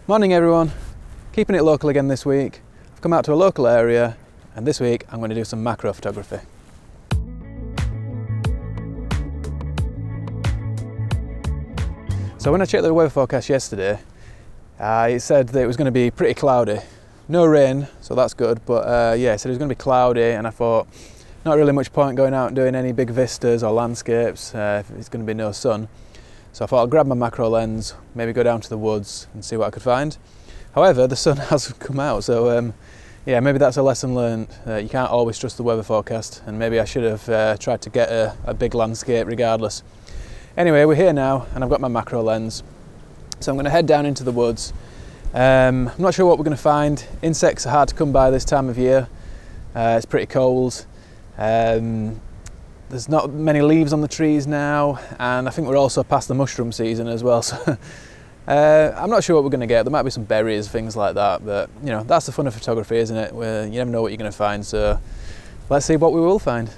Morning everyone, keeping it local again this week. I've come out to a local area and this week I'm going to do some macro photography. So when I checked the weather forecast yesterday, it said that it was going to be pretty cloudy. No rain, so that's good, but yeah, it said it was going to be cloudy and I thought not really much point going out and doing any big vistas or landscapes if it's going to be no sun. So I thought I'll grab my macro lens, maybe go down to the woods and see what I could find. However, the sun has come out, so yeah, maybe that's a lesson learned. You can't always trust the weather forecast, and maybe I should have tried to get a big landscape regardless. Anyway, we're here now and I've got my macro lens. So I'm going to head down into the woods. I'm not sure what we're going to find. Insects are hard to come by this time of year. It's pretty cold. There's not many leaves on the trees now, and I think we're also past the mushroom season as well, so I'm not sure what we're going to get. There might be some berries, things like that, but you know, that's the fun of photography, isn't it? Where you never know what you're going to find, so let's see what we will find.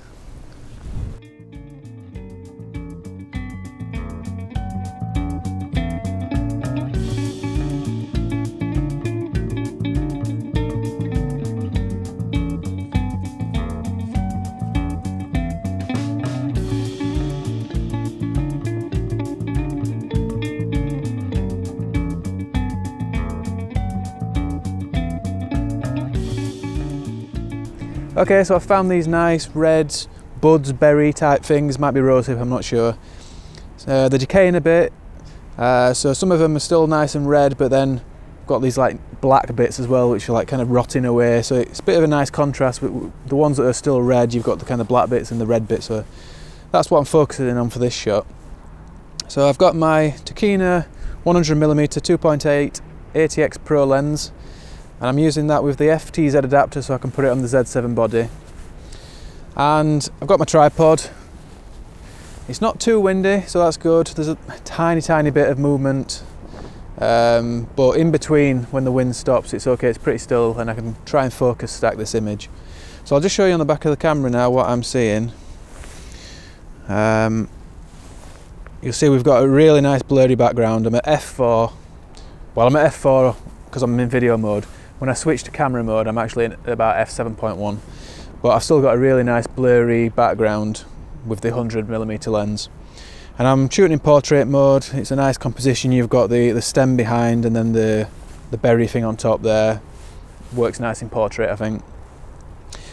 Okay, so I found these nice red buds, berry type things, might be rosehip, I'm not sure. They're decaying a bit, so some of them are still nice and red, but then got these like black bits as well, which are like kind of rotting away, so it's a bit of a nice contrast. With the ones that are still red, you've got the kind of black bits and the red bits, so that's what I'm focusing on for this shot. So I've got my Tokina 100mm 2.8 ATX Pro lens, and I'm using that with the FTZ adapter so I can put it on the Z7 body. And I've got my tripod. It's not too windy, so that's good. There's a tiny bit of movement, but in between when the wind stops it's okay, it's pretty still, and I can try and focus stack this image. So I'll just show you on the back of the camera now what I'm seeing. You'll see we've got a really nice blurry background. I'm at f4. Well, I'm at f4 because I'm in video mode. When I switch to camera mode, I'm actually at about f7.1, but I've still got a really nice blurry background with the 100mm lens. And I'm shooting in portrait mode. It's a nice composition. You've got the stem behind and then the berry thing on top there. Works nice in portrait, I think.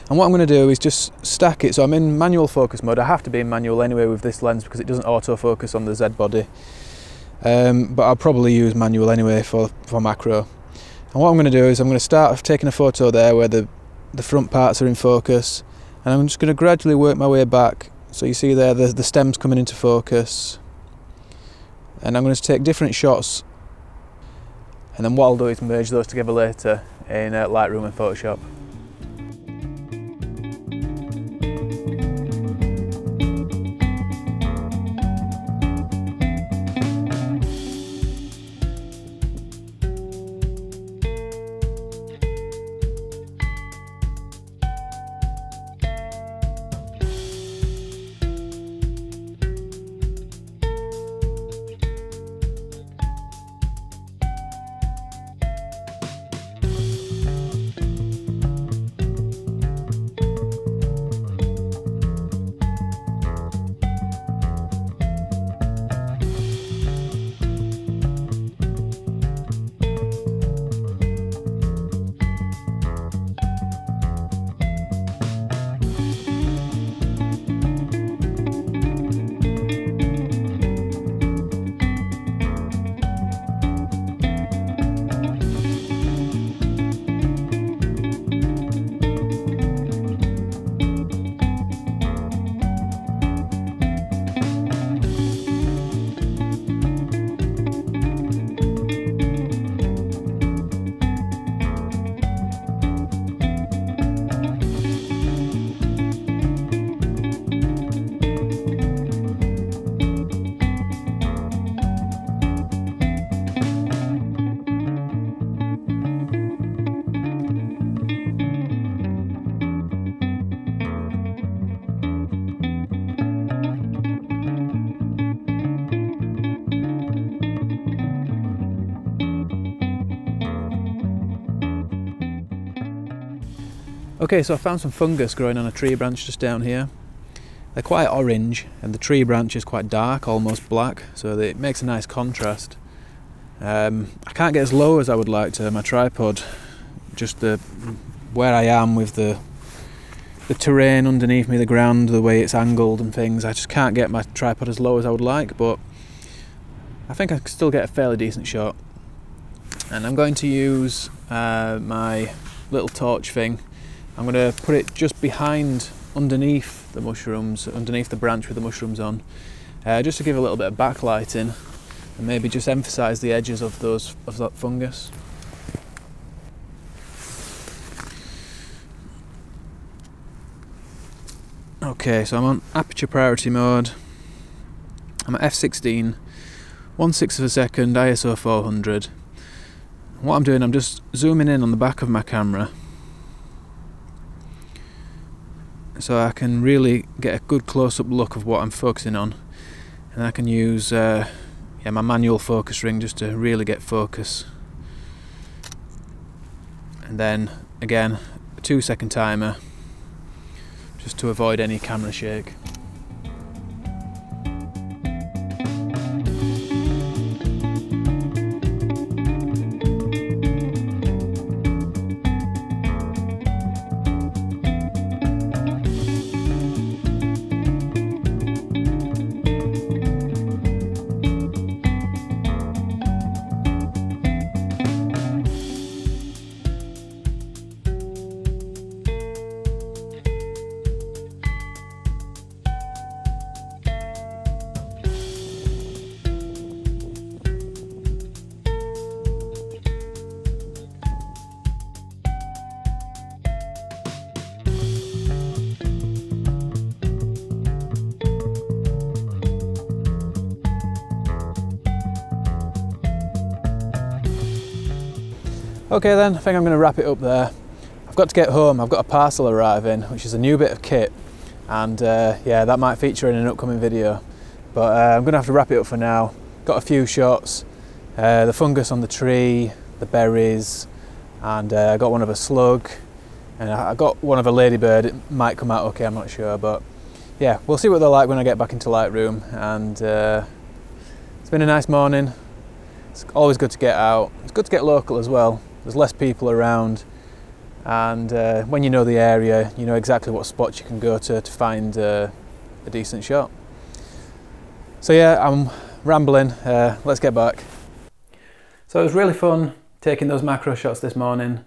And what I'm going to do is just stack it. So I'm in manual focus mode. I have to be in manual anyway with this lens because it doesn't autofocus on the Z body. But I'll probably use manual anyway for macro. And what I'm going to do is I'm going to start off taking a photo there where the front parts are in focus, and I'm just going to gradually work my way back. So you see there the stems coming into focus, and I'm going to take different shots, and then what I'll do is merge those together later in Lightroom and Photoshop. Okay, so I found some fungus growing on a tree branch just down here. They're quite orange and the tree branch is quite dark, almost black, so it makes a nice contrast. I can't get as low as I would like to my tripod, just where I am with the terrain underneath me, the ground, the way it's angled and things. I just can't get my tripod as low as I would like, but I think I can still get a fairly decent shot. And I'm going to use my little torch thing. I'm going to put it just behind, underneath the mushrooms, underneath the branch with the mushrooms on, just to give a little bit of backlighting and maybe just emphasise the edges of that fungus. Okay, so I'm on aperture priority mode. I'm at f16, 1/6 of a second, ISO 400. What I'm doing, I'm just zooming in on the back of my camera so I can really get a good close-up look of what I'm focusing on, and I can use my manual focus ring just to really get focus. And then again, a 2-second timer just to avoid any camera shake. Okay then, I think I'm going to wrap it up there. I've got to get home, I've got a parcel arriving, which is a new bit of kit, and yeah, that might feature in an upcoming video. But I'm going to have to wrap it up for now. Got a few shots, the fungus on the tree, the berries, and I got one of a slug, and I got one of a ladybird. It might come out okay, I'm not sure, but yeah, we'll see what they're like when I get back into Lightroom. And it's been a nice morning. It's always good to get out. It's good to get local as well. There's less people around, and when you know the area, you know exactly what spots you can go to find a decent shot. So yeah, I'm rambling, let's get back. So it was really fun taking those macro shots this morning.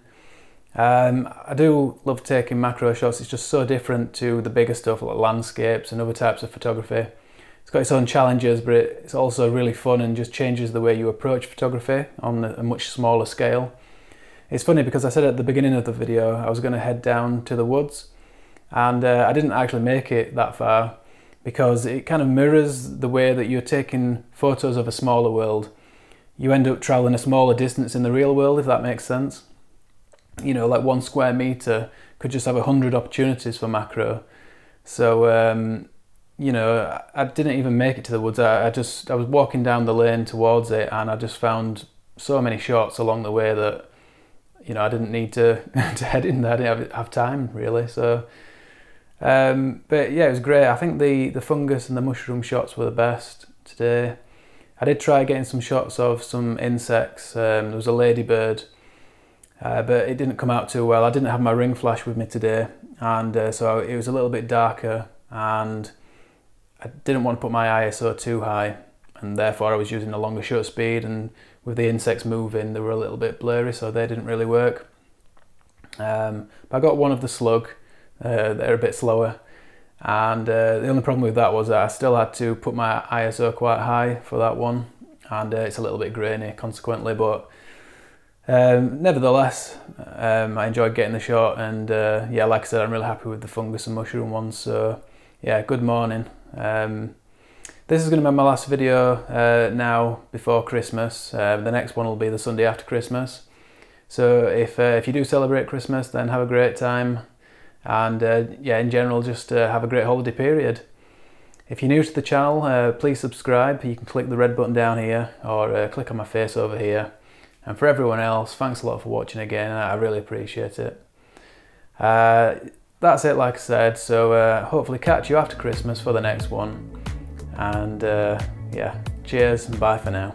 I do love taking macro shots. It's just so different to the bigger stuff like landscapes and other types of photography. It's got its own challenges, but it's also really fun and just changes the way you approach photography on a much smaller scale. It's funny because I said at the beginning of the video I was going to head down to the woods, and I didn't actually make it that far because it kind of mirrors the way that you're taking photos of a smaller world. You end up travelling a smaller distance in the real world, if that makes sense. You know, like 1 square metre could just have 100 opportunities for macro. So you know, I didn't even make it to the woods. I was walking down the lane towards it, and I just found so many shots along the way that, you know, I didn't need to head in there. I didn't have time really. So but yeah, it was great. I think the fungus and the mushroom shots were the best today. I did try getting some shots of some insects. There was a ladybird, but it didn't come out too well. I didn't have my ring flash with me today, and so it was a little bit darker, and I didn't want to put my ISO too high, and therefore I was using a longer shutter speed, and with the insects moving they were a little bit blurry, so they didn't really work. But I got one of the slug. They're a bit slower, and the only problem with that was that I still had to put my ISO quite high for that one, and it's a little bit grainy consequently, but nevertheless I enjoyed getting the shot, and yeah, like I said, I'm really happy with the fungus and mushroom ones. So yeah, good morning. This is going to be my last video now before Christmas. The next one will be the Sunday after Christmas. So if you do celebrate Christmas, then have a great time, and yeah, in general, just have a great holiday period. If you're new to the channel, please subscribe. You can click the red button down here, or click on my face over here. And for everyone else, thanks a lot for watching again. I really appreciate it. That's it, like I said, so hopefully catch you after Christmas for the next one, and yeah, cheers and bye for now.